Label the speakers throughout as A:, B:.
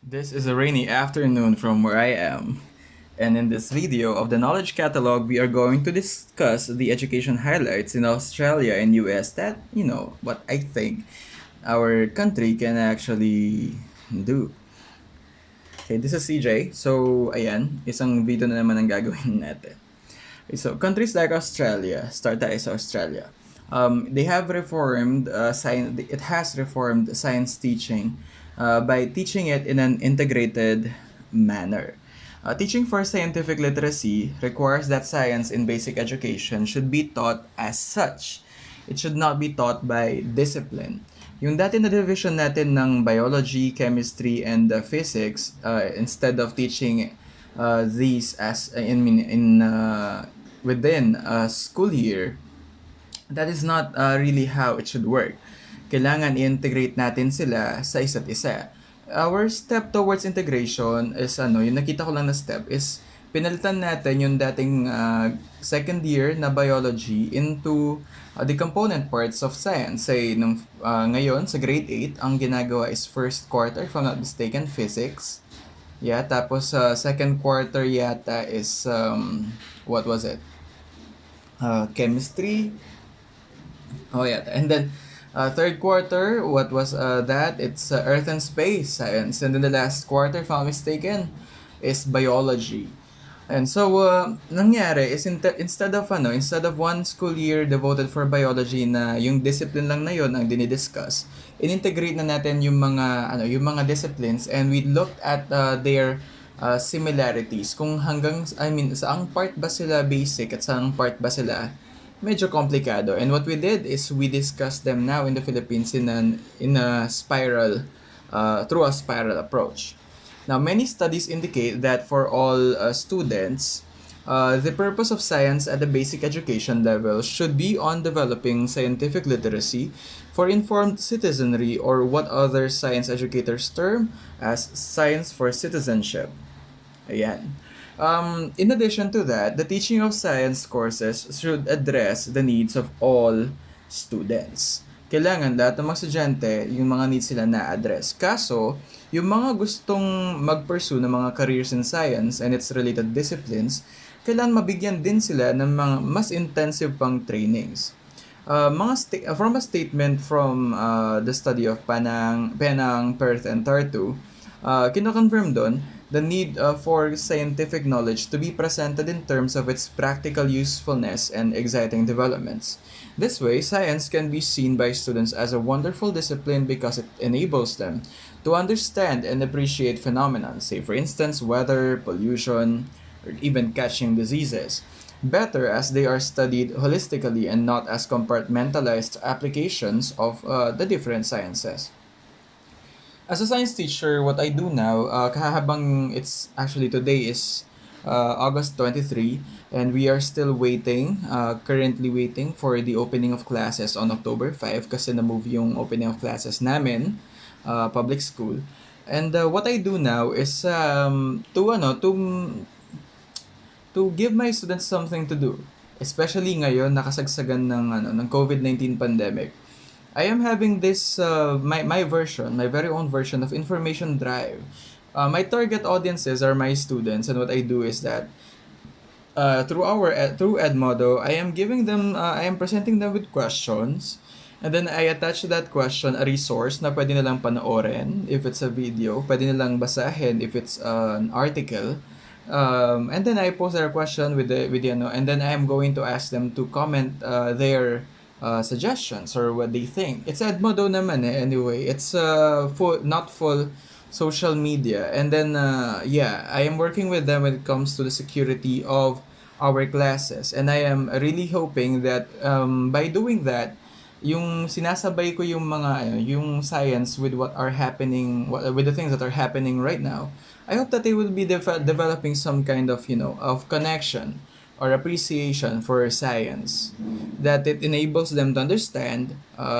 A: This is a rainy afternoon from where I am, and in this video of the Knowledge Catalog, we are going to discuss the education highlights in Australia and US that, what I think our country can actually do. Okay, this is CJ. So, ayan, isang video na naman ang gagawin natin. Okay, so, countries like Australia, start tayo sa Australia. They have reformed science. It has reformed science teaching by teaching it in an integrated manner. Teaching for scientific literacy requires that science in basic education should be taught as such. It should not be taught by discipline. Yung dati na division natin ng biology, chemistry, and physics, instead of teaching these as within a school year, that is not really how it should work. Kailangan i-integrate natin sila sa isa't isa. Our step towards integration is yung nakita ko lang na step is pinalitan natin yung dating second year na biology into the component parts of science. Say, ngayon sa grade 8, ang ginagawa is first quarter, if I'm not mistaken, physics. Yeah, tapos second quarter yata is, what was it? Chemistry. Oh yeah, and then third quarter, what was that? It's Earth and Space Science, and then the last quarter, if I'm not mistaken, is Biology. And so nangyari is instead of one school year devoted for biology na yung discipline lang na yon ang dinidiscuss, in-integrate na natin yung mga disciplines, and we looked at their similarities, kung saang part ba sila basic at saang part ba sila medyo komplikado. And what we did is we discussed them now in the Philippines in a spiral, through a spiral approach. Now, many studies indicate that for all students, the purpose of science at the basic education level should be on developing scientific literacy for informed citizenry, or what other science educators term as science for citizenship. Ayan. In addition to that, the teaching of science courses should address the needs of all students. Kailangan lahat ng mga estudyante, yung mga needs sila na-address. Kaso, yung mga gustong mag-pursue ng mga careers in science and its related disciplines, kailangan mabigyan din sila ng mga mas intensive pang trainings. From a statement from the study of Penang, Perth, and Tartu, kino-confirm doon the need for scientific knowledge to be presented in terms of its practical usefulness and exciting developments. This way, science can be seen by students as a wonderful discipline because it enables them to understand and appreciate phenomena, say for instance weather, pollution, or even catching diseases, better as they are studied holistically and not as compartmentalized applications of the different sciences. As a science teacher, what I do now, kahabang it's actually today is August 23, and we are still currently waiting for the opening of classes on October 5 kasi na-move yung opening of classes namin, public school. And what I do now is to give my students something to do, especially ngayon nakasagsagan ng COVID-19 pandemic. I am having this my very own version of information drive. My target audiences are my students, and what I do is that through Edmodo, I am presenting them with questions, and then I attach to that question a resource na pwede nilang panoorin if it's a video, pwede nilang basahin if it's an article. And then I post their question with the and then I am going to ask them to comment their suggestions or what they think. It's Edmodo naman anyway. It's not full social media. And then I am working with them when it comes to the security of our classes. And I am really hoping that by doing that, yung sinasabay ko yung yung science with what are happening, with the things that are happening right now. I hope that they will be developing some kind of of connection or appreciation for science, that it enables them to understand,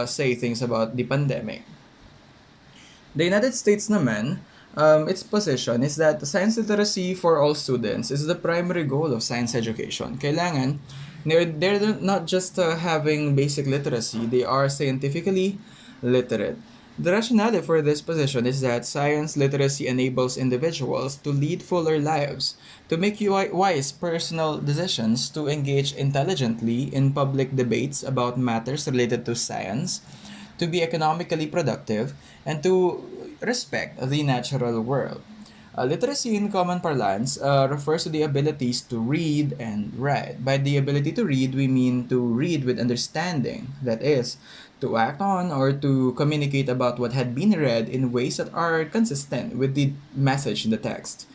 A: say things about the pandemic. The United States naman, its position is that science literacy for all students is the primary goal of science education. Kailangan, they're not just having basic literacy, they are scientifically literate. The rationale for this position is that science literacy enables individuals to lead fuller lives, to make wise personal decisions, to engage intelligently in public debates about matters related to science, to be economically productive, and to respect the natural world. Literacy in common parlance refers to the abilities to read and write. By the ability to read, we mean to read with understanding, that is, to act on or to communicate about what had been read in ways that are consistent with the message in the text.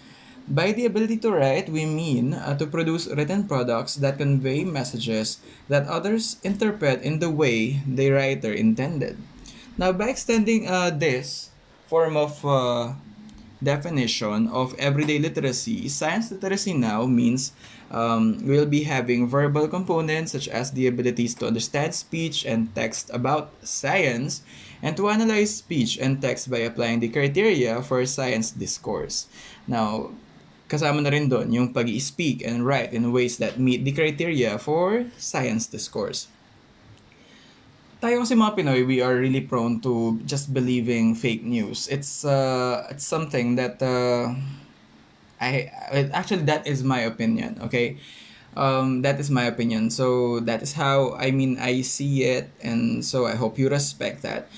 A: By the ability to write, we mean to produce written products that convey messages that others interpret in the way the writer intended. Now, by extending this form of definition of everyday literacy, science literacy now means we'll be having verbal components such as the abilities to understand speech and text about science and to analyze speech and text by applying the criteria for science discourse. Now, kasama na rin doon yung pag-speak and write in ways that meet the criteria for science discourse. Tayo kasi mga Pinoy, we are really prone to just believing fake news. It's something that actually that is my opinion, okay? That is my opinion. So that is how I see it, and so I hope you respect that.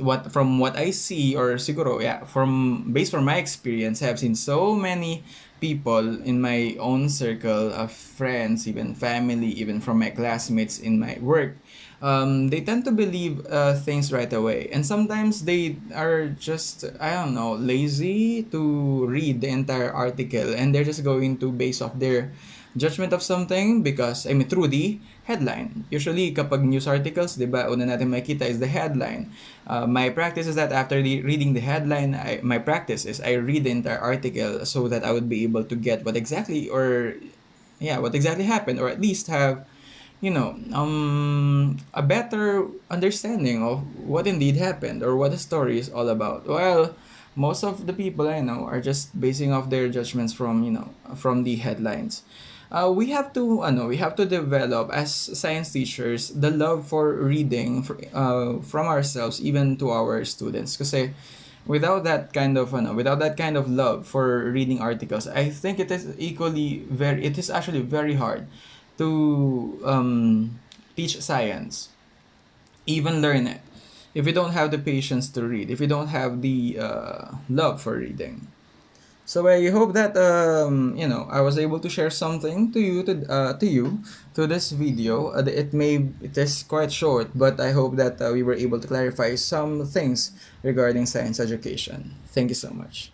A: What I see, or siguro yeah, from based from my experience, I have seen so many people in my own circle of friends, even family, even from my classmates in my work. They tend to believe things right away, and sometimes they are just, I don't know, lazy to read the entire article, and they're just going to base off their judgment of something because, through the headline. Usually, kapag news articles, di ba, una natin makita is the headline. My practice is that after reading the headline, my practice is I read the entire article so that I would be able to get what exactly, or yeah, what exactly happened, or at least have, a better understanding of what indeed happened or what the story is all about. Well, most of the people I know are just basing off their judgments from, from the headlines. We have to develop as science teachers the love for reading from ourselves even to our students. Kasi without that kind of love for reading articles, I think it is actually very hard to teach science, even learn it, if you don't have the patience to read, if you don't have the love for reading. So I hope that I was able to share something to this video. It is quite short, but I hope that we were able to clarify some things regarding science education. Thank you so much.